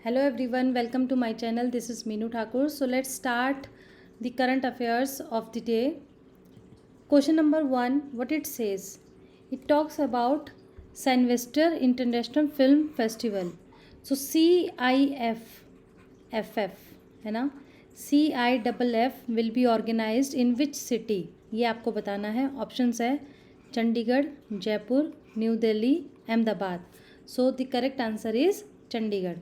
Hello everyone, welcome to my channel. This is Meenu Thakur. So let's start the current affairs of the day. Question number 1, what it says? It talks about Sylvester International Film Festival. So CIFFF है ना, CIFF will be organized in which city? ये आपको बताना है. Options है Chandigarh, Jaipur, new Delhi, Ahmedabad. So the correct answer is Chandigarh.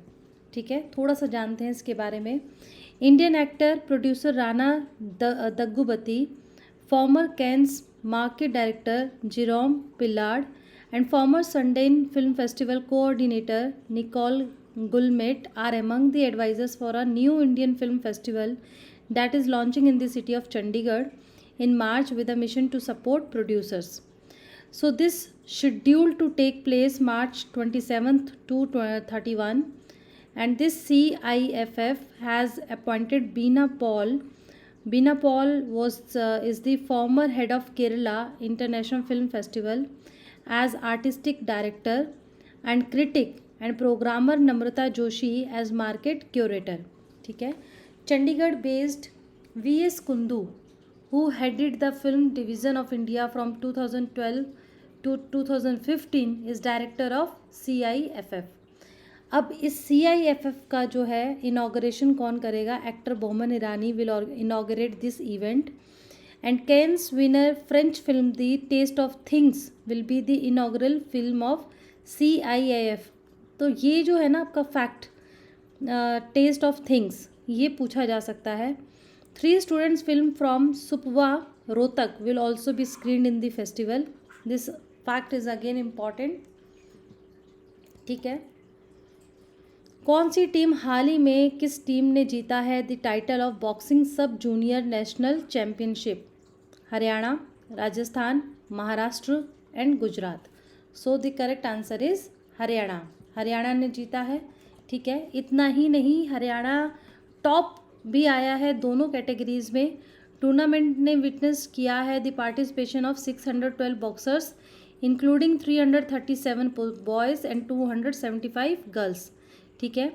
ठीक है, थोड़ा सा जानते हैं इसके बारे में. Indian actor producer Rana Daggubati, former Cannes market director Jerome Paillard and former Sundance film festival coordinator Nicole Guillemet are among the advisors for a new Indian film festival that is launching in the city of Chandigarh in March with a mission to support producers. So this scheduled to take place March 27th to 31, and this CIFF has appointed Beena Paul. Beena Paul is the former head of Kerala International Film Festival as artistic director, and critic and programmer Namrata Joshi as market curator. ठीक है, Chandigarh based VS Kundu, who headed the film division of India from 2012 to 2015, is director of CIFF. अब इस CIFF का जो है inauguration कौन करेगा? Actor Boman Irani will inaugurate this event, and Cannes winner French film the taste of things will be the inaugural film of CIFF. तो ये जो है ना आपका फैक्ट, टेस्ट ऑफ थिंग्स, ये पूछा जा सकता है. 3 स्टूडेंट्स फिल्म फ्रॉम सुपवा Rohtak will also be screened in the festival. This fact is again important. ठीक है, कौन सी टीम हाल ही में, किस टीम ने जीता है द टाइटल ऑफ बॉक्सिंग सब junior national championship? Haryana, Rajasthan, Maharashtra and Gujarat. So the correct answer is Haryana. Haryana ने जीता है. ठीक है, इतना ही नहीं, हरियाणा टॉप भी आया है दोनों कैटेगरीज में. टूर्नामेंट ने विटनेस किया है the participation of 612 boxers including 337 boys and 275 girls. ठीक है,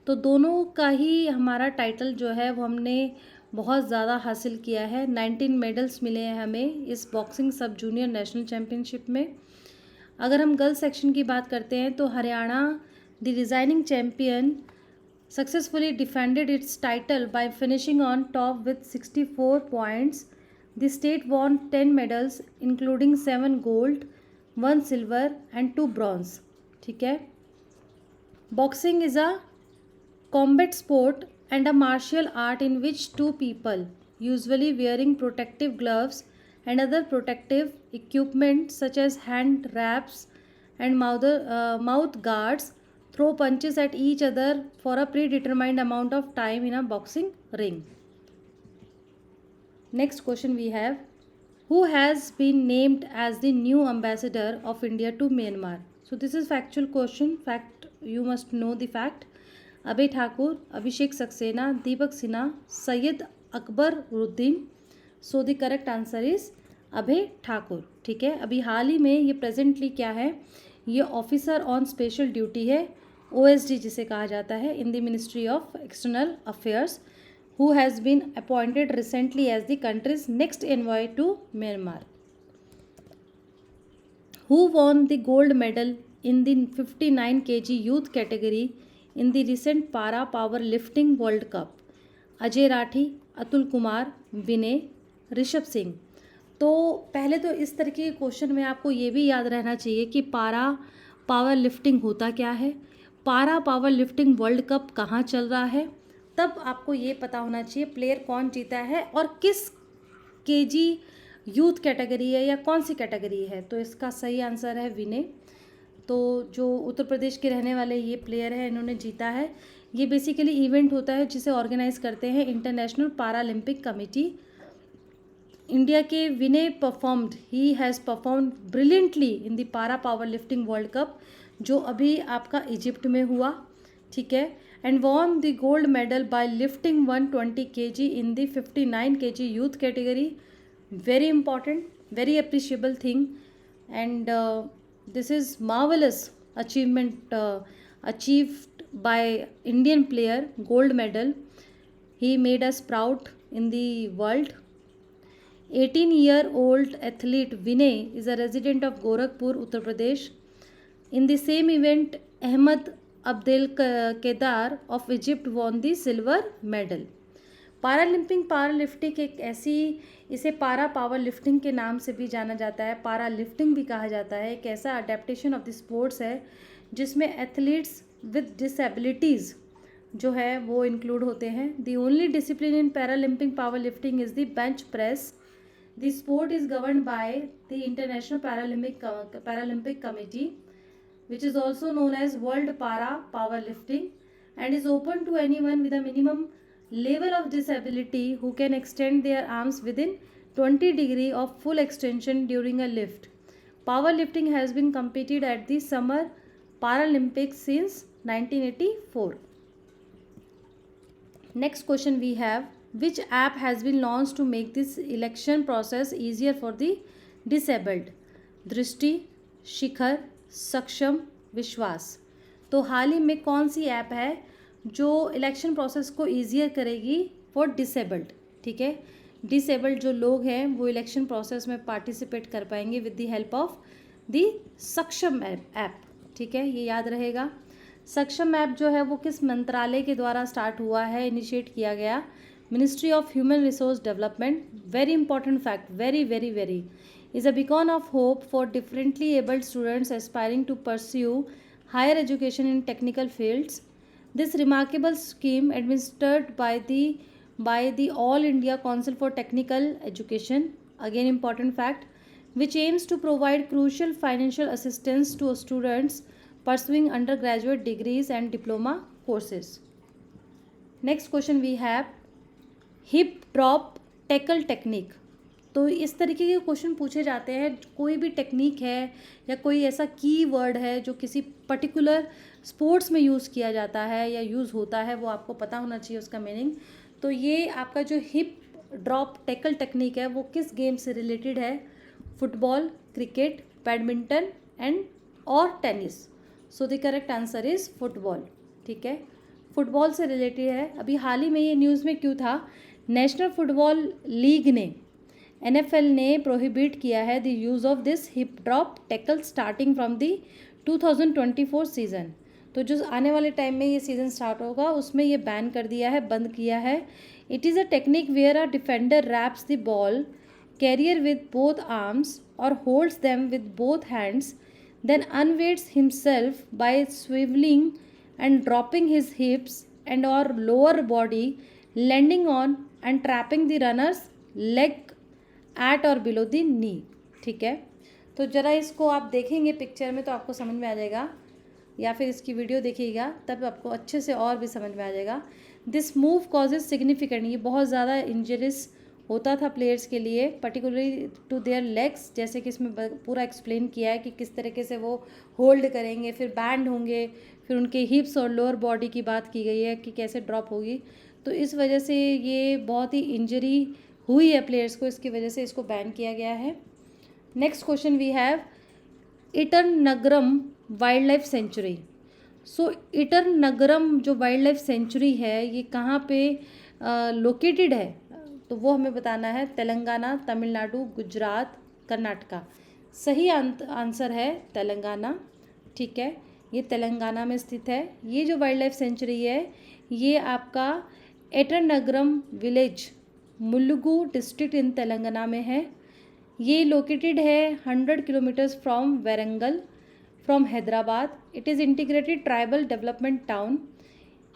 तो दोनों का ही हमारा टाइटल जो है वो हमने बहुत ज़्यादा हासिल किया है. 19 मेडल्स मिले हैं हमें इस बॉक्सिंग सब जूनियर नेशनल चैम्पियनशिप में. अगर हम गर्ल्स सेक्शन की बात करते हैं तो Haryana, the reigning champion, successfully defended its title by finishing on top with 64 points. The state won 10 medals including 7 gold, 1 silver and 2 bronze. ठीक है, boxing is a combat sport and a martial art in which 2 people, usually wearing protective gloves and other protective equipment such as hand wraps and mouth guards, throw punches at each other for a predetermined amount of time in a boxing ring. Next question we have, who has been named as the new ambassador of India to Myanmar? So this is factual question. Fact, you must know the fact. Abhay Thakur, Abhishek Saxena, Deepak Sinha, Syed Akbaruddin. So the correct answer is Abhay Thakur. ठीक है, अभी हाल ही में ये presently क्या है, ये officer on special duty है, OSD जिसे कहा जाता है, in the ministry of external affairs, who has been appointed recently as the country's next envoy to Myanmar. Who won the gold medal in the 59 kg youth category in the recent para power lifting world cup? Ajay Rathi, Atul Kumar, Vinay, Rishabh Singh. तो पहले तो इस तरह के question में आपको ये भी याद रहना चाहिए कि पारा पावर लिफ्टिंग होता क्या है, पारा पावर लिफ्टिंग वर्ल्ड कप कहाँ चल रहा है, तब आपको ये पता होना चाहिए प्लेयर कौन जीता है और किस केजी यूथ कैटेगरी है या कौन सी कैटेगरी है. तो इसका सही आंसर है विनय. तो जो उत्तर प्रदेश के रहने वाले ये प्लेयर है, इन्होंने जीता है. ये बेसिकली इवेंट होता है जिसे ऑर्गेनाइज करते हैं इंटरनेशनल पैरालंपिक कमेटी. इंडिया के Vinay he has performed brilliantly in the para power lifting world cup जो अभी आपका इजिप्ट में हुआ. ठीक है, and won the gold medal by lifting 120 kg in the 59 kg youth category. Very important, very appreciable thing, and this is marvelous achievement achieved by Indian player, gold medal. He made us proud in the world. 18-year-old athlete Vinay is a resident of Gorakhpur, Uttar Pradesh. In the same event, Ahmed Abdel Kedar of Egypt won the silver medal. पारालिफ्टिंग एक ऐसी, इसे पारा power lifting के नाम से भी जाना जाता है, पारा लिफ्टिंग भी कहा जाता है। एक ऐसा अडेप्टेशन ऑफ द स्पोर्ट्स है जिसमें एथलीट्स विद डिसेबिलिटीज़ जो है वो इंक्लूड होते हैं। The only discipline in Paralympic power lifting is the bench press. The sport is govern by the international Paralympic committee which is also known as World Para Powerlifting and is open to anyone with a minimum level of disability who can extend their arms within 20 degree of full extension during a lift. Powerlifting has been competed at the Summer Paralympics since 1984. Next question we have, which app has been launched to make this election process easier for the disabled? दृष्टि, शिखर, सक्षम, विश्वास। तो हाल ही में कौन सी app है जो election process को easier करेगी फॉर डिसेबल्ड? ठीक है, डिसेबल्ड जो लोग हैं वो इलेक्शन प्रोसेस में पार्टिसिपेट कर पाएंगे with the help of the सक्षम ऐप। ठीक है, ये याद रहेगा। सक्षम ऐप जो है वो किस मंत्रालय के द्वारा स्टार्ट हुआ है, इनिशिएट किया गया? Ministry of human resource development. Very important fact, very very very, is a beacon of hope for differently abled students aspiring to pursue higher education in technical fields. This remarkable scheme, administered by the All India Council for Technical Education, again important fact, which aims to provide crucial financial assistance to students pursuing undergraduate degrees and diploma courses. Next question we have, hip drop tackle technique. तो इस तरीके के question पूछे जाते हैं, कोई भी technique है या कोई ऐसा की वर्ड है जो किसी पर्टिकुलर स्पोर्ट्स में यूज़ किया जाता है या यूज़ होता है, वो आपको पता होना चाहिए उसका मीनिंग। तो ये आपका जो हिप ड्रॉप टैकल टेक्निक है वो किस गेम से रिलेटेड है? फुटबॉल, क्रिकेट, बैडमिंटन एंड और tennis. So the correct answer is football. ठीक है, फुटबॉल से रिलेटेड है। अभी हाल ही में ये न्यूज़ में क्यों था? नेशनल फुटबॉल लीग ने, NFL ने प्रोहिबिट किया है the use of this hip drop tackle starting from the 2024 season. तो जो आने वाले टाइम में ये सीज़न स्टार्ट होगा उसमें ये बैन कर दिया है, बंद किया है। It is a technique where a defender wraps the ball carrier with both arms or holds them with both hands, then unweights himself by swivelling and dropping his hips and or lower body, landing on and trapping the runner's leg at or below the knee. ठीक है, तो ज़रा इसको आप देखेंगे picture में तो आपको समझ में आ जाएगा, या फिर इसकी वीडियो देखिएगा तब आपको अच्छे से और भी समझ में आ जाएगा। दिस मूव कॉजेज सिग्निफिकेंट, ये बहुत ज़्यादा इंजरीज होता था प्लेयर्स के लिए, पर्टिकुलरली टू देयर लेग्स, जैसे कि इसमें पूरा एक्सप्लेन किया है कि किस तरीके से वो होल्ड करेंगे, फिर बैंड होंगे, फिर उनके हिप्स और लोअर बॉडी की बात की गई है कि कैसे ड्रॉप होगी। तो इस वजह से ये बहुत ही इंजरी हुई है प्लेयर्स को, इसकी वजह से इसको बैन किया गया है। Next question we have, Eturnagaram wild life sanctuary. So Eturnagaram जो वाइल्ड लाइफ सेंचुरी है ये कहाँ पे लोकेटेड है? तो वो हमें बताना है। तेलंगाना, तमिलनाडु, गुजरात, कर्नाटका। सही आंसर है तेलंगाना। ठीक है, ये तेलंगाना में स्थित है। ये जो वाइल्ड लाइफ सेंचुरी है ये आपका Eturnagaram village, Mulugu district in Telangana में है। ये लोकेटेड है 100 kilometres from Warangal from Hyderabad. It is integrated tribal development town.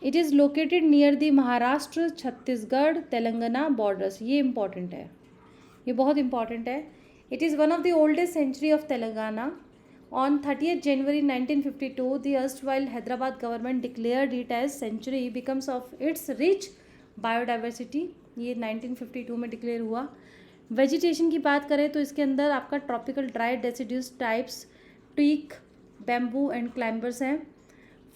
It is located near the Maharashtra, Chhattisgarh, Telangana borders. ये इम्पॉर्टेंट है, ये बहुत इंपॉर्टेंट है। It is one of the oldest sanctuary of Telangana. On 30th January 1952, the erstwhile Hyderabad government declared it as sanctuary because of its rich biodiversity. ये 1952 में declare हुआ। Vegetation की बात करें तो इसके अंदर आपका tropical dry deciduous types, teak, bamboo and climbers हैं।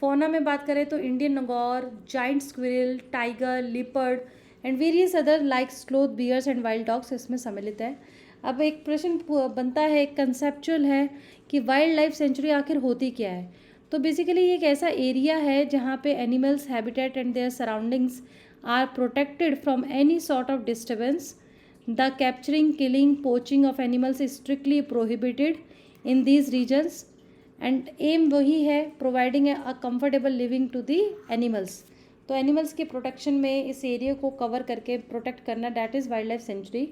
फोना में बात करें तो इंडियन नगौर, giant squirrel, tiger, leopard and various other like sloth, bears and wild dogs इसमें सम्मिलित है। अब एक प्रश्न बनता है, एक कंसेप्चुअल है कि वाइल्ड लाइफ सेंचुरी आखिर होती क्या है? तो बेसिकली ये एक ऐसा एरिया है जहाँ पे animals habitat and their surroundings are protected from any sort of disturbance. The capturing, killing, poaching of animals is strictly prohibited in these regions and एम वही है, providing a comfortable living to the animals. तो animals के protection में इस area को cover करके protect करना, that is wild life sanctuary.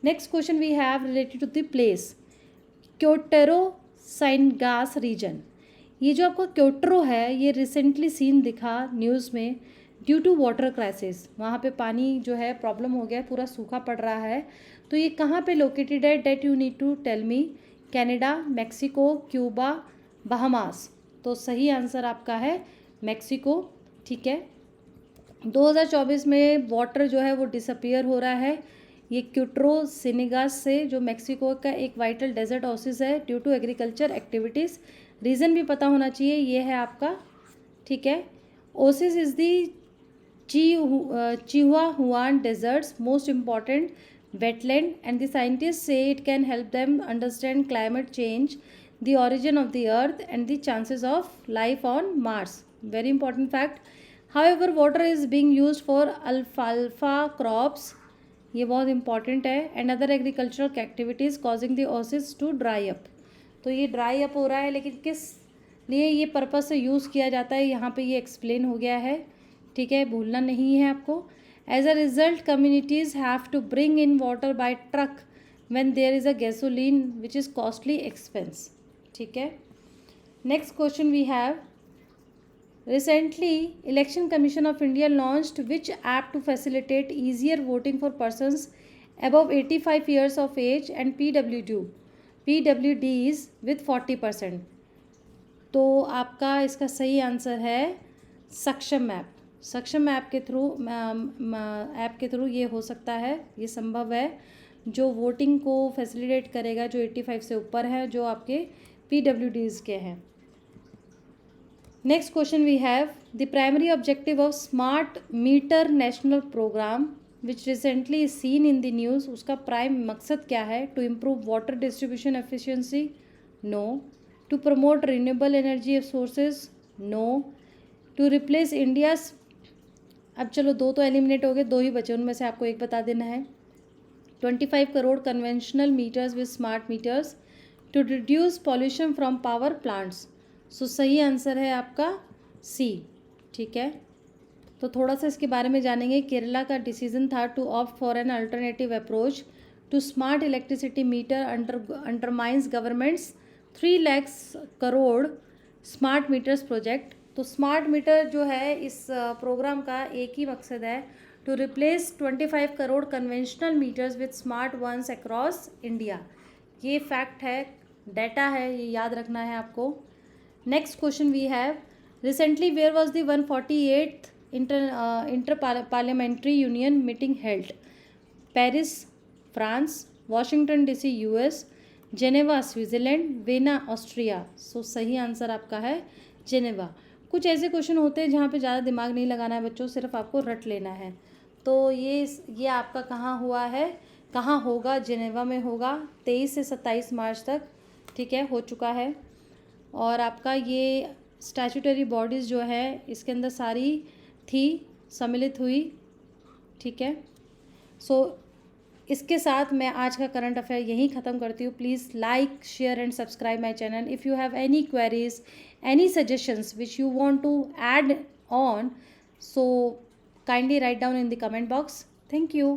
Next question we have related to the place, क्योटरो साइनगास रीजन. ये जो आपका क्योटरो है ये रिसेंटली सीन दिखा न्यूज़ में ड्यू टू वाटर क्राइसिस. वहाँ पे पानी जो है प्रॉब्लम हो गया, पूरा सूखा पड़ रहा है. तो ये कहाँ पे लोकेटेड है, that you need to tell me. Canada, Mexico, Cuba, Bahamas. तो सही आंसर आपका है मैक्सिको. ठीक है, 2024 में वाटर जो है वो डिसअपियर हो रहा है. ये क्यूट्रो सिनेगास से, जो मैक्सिको का एक वाइटल डेजर्ट ओसिस है due to agriculture activities. Reason भी पता होना चाहिए, ये है आपका. ठीक है, oasis is the Chihuahuan desert's most important wetland and the scientists say it can help them understand climate change, the origin of the earth and the chances of life on Mars. Very important fact. However, water is being used for alfalfa crops, ये बहुत important है, and other agricultural activities causing the oasis to dry up. तो ये dry up हो रहा है, लेकिन किस लिए ये पर्पज़ से यूज़ किया जाता है यहाँ पे ये एक्सप्लेन हो गया है. ठीक है, भूलना नहीं है आपको. As a result, communities have to bring in water by truck when there is a gasoline which is costly expense. ठीक है. Next question we have. Recently, Election Commission of India launched which app to facilitate easier voting for persons above 85 years of age and PWDs with 40%. तो आपका इसका सही answer है सक्षम app. सक्षम app के थ्रू ये हो सकता है, ये संभव है, जो वोटिंग को फैसिलिटेट करेगा जो 85 से ऊपर है, जो आपके PWDs के हैं. Next question we have, the primary objective of smart meter national programme which recently is seen in the news. उसका प्राइम मकसद क्या है? To improve water distribution efficiency? No. To promote renewable energy sources? No. To replace India's. अब चलो दो तो eliminate हो गए, दो ही बचे, उनमें से आपको एक बता देना है. 25 crore conventional meters with smart meters to reduce pollution from power plants. So सही आंसर है आपका सी. ठीक है, तो थोड़ा सा इसके बारे में जानेंगे. केरला का डिसीजन था to opt for an alternative approach to smart electricity meter undermines government's 3 lakh crore smart meters project. तो स्मार्ट मीटर जो है इस प्रोग्राम का एक ही मकसद है, to replace 25 crore conventional meters with smart ones across India. ये फैक्ट है, डाटा है, ये याद रखना है आपको. Next question we have, recently where was the 148th inter parliamentary union meeting held? Paris France, Washington DC US, Geneva Switzerland, Vienna Austria. So सही answer आपका है जेनेवा. कुछ ऐसे क्वेश्चन होते हैं जहाँ पे ज़्यादा दिमाग नहीं लगाना है बच्चों, सिर्फ आपको रट लेना है. तो ये आपका कहाँ हुआ है, कहाँ होगा? जेनेवा में होगा 23 से 27 मार्च तक. ठीक है, हो चुका है. और आपका ये स्टैट्यूटरी बॉडीज़ जो है इसके अंदर सारी थी, सम्मिलित हुई. ठीक है, सो इसके साथ मैं आज का करंट अफेयर यहीं ख़त्म करती हूँ. Please like, share and subscribe my channel. If you have any queries, any suggestions which you want to add on, so kindly write down in the comment box. Thank you.